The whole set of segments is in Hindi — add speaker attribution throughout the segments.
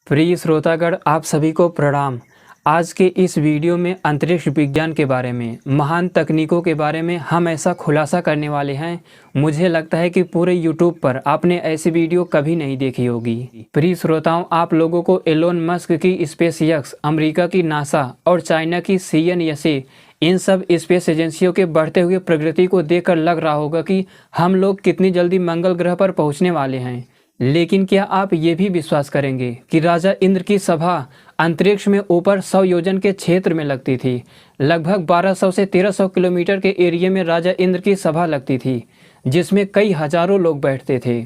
Speaker 1: प्रिय श्रोतागण, आप सभी को प्रणाम। आज के इस वीडियो में अंतरिक्ष विज्ञान के बारे में, महान तकनीकों के बारे में हम ऐसा खुलासा करने वाले हैं। मुझे लगता है कि पूरे YouTube पर आपने ऐसी वीडियो कभी नहीं देखी होगी। प्रिय श्रोताओं, आप लोगों को एलोन मस्क की स्पेसएक्स, अमेरिका की नासा और चाइना की CNSA, इन सब स्पेस एजेंसियों के बढ़ते हुए प्रगति को देखकर लग रहा होगा कि हम लोग कितनी जल्दी मंगल ग्रह पर पहुंचने वाले हैं। लेकिन क्या आप ये भी विश्वास करेंगे कि राजा इंद्र की सभा अंतरिक्ष में ऊपर 100 योजन के क्षेत्र में लगती थी। लगभग 1200 से 1300 किलोमीटर के एरिया में राजा इंद्र की सभा लगती थी, जिसमें कई हजारों लोग बैठते थे।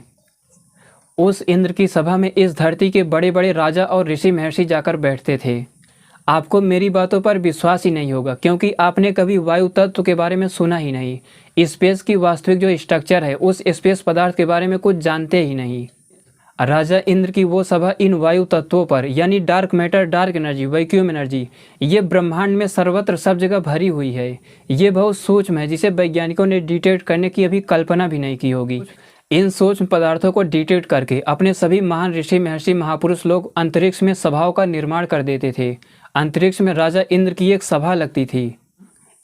Speaker 1: उस इंद्र की सभा में इस धरती के बड़े बड़े राजा और ऋषि महर्षि जाकर बैठते थे। आपको मेरी बातों पर विश्वास ही नहीं होगा, क्योंकि आपने कभी वायु तत्व के बारे में सुना ही नहीं। स्पेस की वास्तविक जो स्ट्रक्चर है, उस स्पेस पदार्थ के बारे में कुछ जानते ही नहीं। राजा इंद्र की वो सभा इन वायु तत्वों पर, यानी dark matter, dark energy, vacuum energy, ये ब्रह्मांड में सर्वत्र सब जगह भरी हुई है। ये बहुत सूक्ष्म है, जिसे वैज्ञानिकों ने डिटेक्ट करने की अभी कल्पना भी नहीं की होगी। इन सूक्ष्म पदार्थों को डिटेक्ट करके अपने सभी महान ऋषि महर्षि महापुरुष लोग अंतरिक्ष में सभाओं का निर्माण कर देते थे। अंतरिक्ष में राजा इंद्र की एक सभा लगती थी।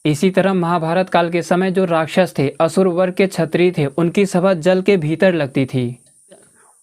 Speaker 1: इसी तरह महाभारत काल के समय जो राक्षस थे, असुर वर्ग के क्षत्रिय थे, उनकी सभा जल के भीतर लगती थी।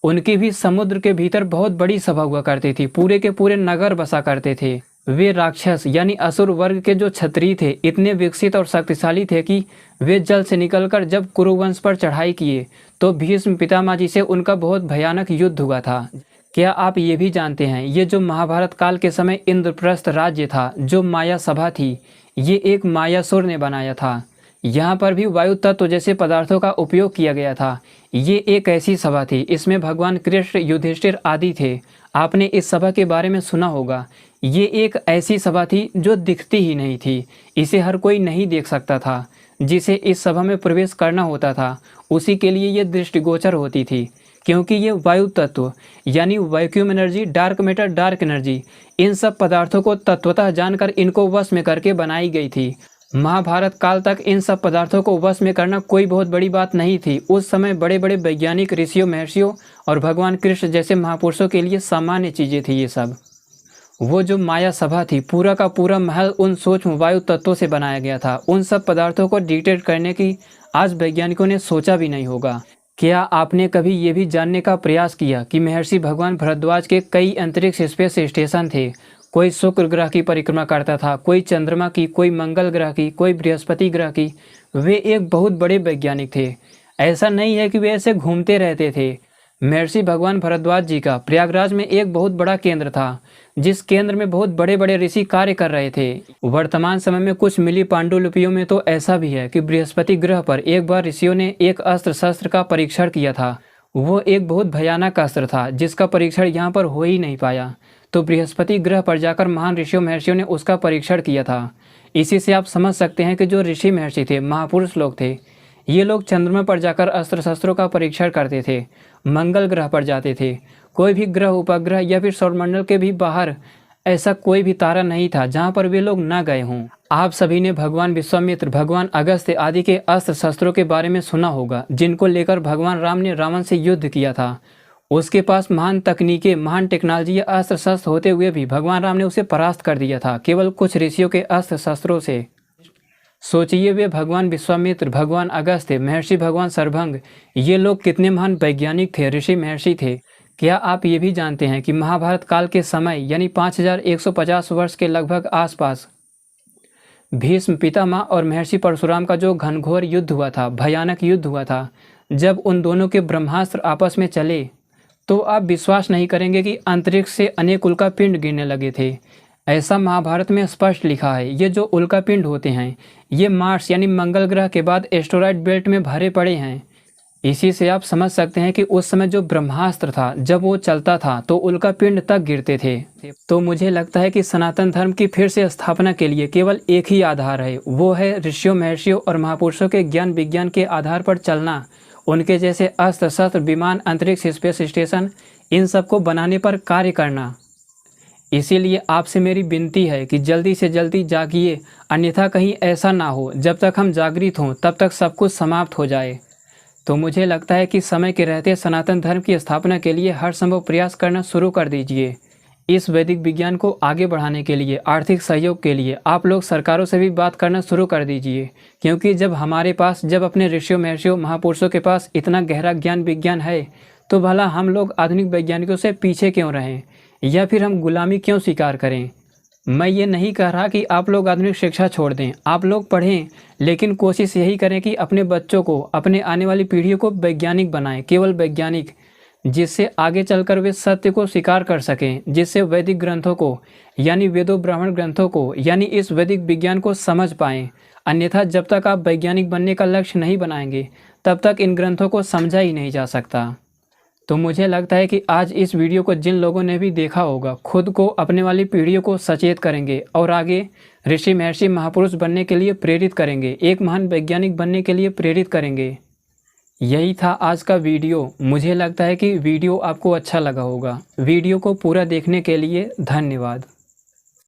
Speaker 1: उनकी भी समुद्र के भीतर बहुत बड़ी सभा हुआ करती थी। पूरे के पूरे नगर बसा करते थे। वे राक्षस यानी असुर वर्ग के जो क्षत्रिय थे, इतने विकसित और शक्तिशाली थे कि वे जल से निकलकर जब कुरुवंश पर चढ़ाई किए तो भीष्म पितामह जी से उनका बहुत भयानक युद्ध हुआ था। क्या आप ये भी जानते हैं, ये जो महाभारत काल के समय इंद्रप्रस्थ राज्य था, जो माया सभा थी, ये एक मायासुर ने बनाया था। यहाँ पर भी वायु तत्व जैसे पदार्थों का उपयोग किया गया था। ये एक ऐसी सभा थी, इसमें भगवान कृष्ण, युधिष्ठिर आदि थे। आपने इस सभा के बारे में सुना होगा। ये एक ऐसी सभा थी जो दिखती ही नहीं थी। इसे हर कोई नहीं देख सकता था। जिसे इस सभा में प्रवेश करना होता था, उसी के लिए ये दृष्टिगोचर होती थी, क्योंकि ये वायु तत्व यानी vacuum energy, dark matter, dark energy, इन सब पदार्थों को तत्वतः जानकर इनको वश में करके बनाई गई थी। महाभारत काल तक इन सब पदार्थों को वश में करना कोई बहुत बड़ी बात नहीं थी। उस समय बड़े बड़े वैज्ञानिक, ऋषियों, महर्षियों और भगवान कृष्ण जैसे महापुरुषों के लिए सामान्य चीज़ें थी ये सब। वो जो माया सभा थी, पूरा का पूरा महल उन सूक्ष्म वायु तत्वों से बनाया गया था। उन सब पदार्थों को डिटेक्ट करने की आज वैज्ञानिकों ने सोचा भी नहीं होगा। क्या आपने कभी ये भी जानने का प्रयास किया कि महर्षि भगवान भरद्वाज के कई अंतरिक्ष स्पेस स्टेशन थे? कोई शुक्र ग्रह की परिक्रमा करता था, कोई चंद्रमा की, कोई मंगल ग्रह की, कोई बृहस्पति ग्रह की। वे एक बहुत बड़े वैज्ञानिक थे। ऐसा नहीं है कि वे ऐसे घूमते रहते थे। महर्षि भगवान भरद्वाज जी का प्रयागराज में एक बहुत बड़ा केंद्र था, जिस केंद्र में बहुत बड़े बड़े ऋषि कार्य कर रहे थे। वर्तमान समय में कुछ मिली पांडुलिपियों में तो ऐसा भी है कि बृहस्पति ग्रह पर एक बार ऋषियों ने एक अस्त्र शस्त्र का परीक्षण किया था। वो एक बहुत भयानक अस्त्र था, जिसका परीक्षण यहाँ पर हो ही नहीं पाया। तो बृहस्पति ग्रह पर जाकर महान ऋषियों महर्षियों ने उसका परीक्षण किया था। इसी से आप समझ सकते हैं कि जो ऋषि महर्षि थे, महापुरुष लोग थे, ये लोग चंद्रमा पर जाकर अस्त्र शस्त्रों का परीक्षण करते थे, मंगल ग्रह पर जाते थे। कोई भी ग्रह, उपग्रह या फिर सौरमंडल के भी बाहर ऐसा कोई भी तारा नहीं था जहाँ पर वे लोग न गए हों। आप सभी ने भगवान विश्वामित्र, भगवान अगस्त्य आदि के अस्त्र शस्त्रों के बारे में सुना होगा, जिनको लेकर भगवान राम ने रावण से युद्ध किया था। उसके पास महान तकनीकें, महान टेक्नोलॉजी या अस्त्र शस्त्र होते हुए भी भगवान राम ने उसे परास्त कर दिया था, केवल कुछ ऋषियों के अस्त्र शस्त्रों से। सोचिए, वे भगवान विश्वामित्र, भगवान अगस्त्य, महर्षि भगवान सरभंग, ये लोग कितने महान वैज्ञानिक थे, ऋषि महर्षि थे। क्या आप ये भी जानते हैं कि महाभारत काल के समय यानी 5150 वर्ष के लगभग आसपास भीष्म पितामह और महर्षि परशुराम का जो घनघोर युद्ध हुआ था, भयानक युद्ध हुआ था, जब उन दोनों के ब्रह्मास्त्र आपस में चले तो आप विश्वास नहीं करेंगे कि अंतरिक्ष से अनेक उल्कापिंड गिरने लगे थे। ऐसा महाभारत में स्पष्ट लिखा है। ये जो उल्कापिंड होते हैं, ये मार्स यानी मंगल ग्रह के बाद एस्टेरॉयड बेल्ट में भरे पड़े हैं। इसी से आप समझ सकते हैं कि उस समय जो ब्रह्मास्त्र था, जब वो चलता था तो उल्कापिंड तक गिरते थे। तो मुझे लगता है कि सनातन धर्म की फिर से स्थापना के लिए केवल एक ही आधार है, वो है ऋषियों, महर्षियों और महापुरुषों के ज्ञान विज्ञान के आधार पर चलना। उनके जैसे अस्त्र शस्त्र, विमान, अंतरिक्ष स्पेस स्टेशन, इन सब को बनाने पर कार्य करना। इसीलिए आपसे मेरी विनती है कि जल्दी से जल्दी जागिए, अन्यथा कहीं ऐसा ना हो जब तक हम जागृत हों तब तक सब कुछ समाप्त हो जाए। तो मुझे लगता है कि समय के रहते सनातन धर्म की स्थापना के लिए हर संभव प्रयास करना शुरू कर दीजिए। इस वैदिक विज्ञान को आगे बढ़ाने के लिए, आर्थिक सहयोग के लिए आप लोग सरकारों से भी बात करना शुरू कर दीजिए, क्योंकि जब अपने ऋषियों महर्षियों महापुरुषों के पास इतना गहरा ज्ञान विज्ञान है, तो भला हम लोग आधुनिक वैज्ञानिकों से पीछे क्यों रहें, या फिर हम गुलामी क्यों स्वीकार करें। मैं ये नहीं कह रहा कि आप लोग आधुनिक शिक्षा छोड़ दें, आप लोग पढ़ें, लेकिन कोशिश यही करें कि अपने बच्चों को, अपने आने वाली पीढ़ियों को वैज्ञानिक बनाएं, केवल वैज्ञानिक, जिससे आगे चलकर वे सत्य को स्वीकार कर सकें, जिससे वैदिक ग्रंथों को यानी वेदों ब्राह्मण ग्रंथों को यानी इस वैदिक विज्ञान को समझ पाएं। अन्यथा जब तक आप वैज्ञानिक बनने का लक्ष्य नहीं बनाएंगे, तब तक इन ग्रंथों को समझा ही नहीं जा सकता। तो मुझे लगता है कि आज इस वीडियो को जिन लोगों ने भी देखा होगा, खुद को, अपने वाली पीढ़ियों को सचेत करेंगे और आगे ऋषि महर्षि महापुरुष बनने के लिए प्रेरित करेंगे, एक महान वैज्ञानिक बनने के लिए प्रेरित करेंगे। यही था आज का वीडियो। मुझे लगता है कि वीडियो आपको अच्छा लगा होगा। वीडियो को पूरा देखने के लिए धन्यवाद।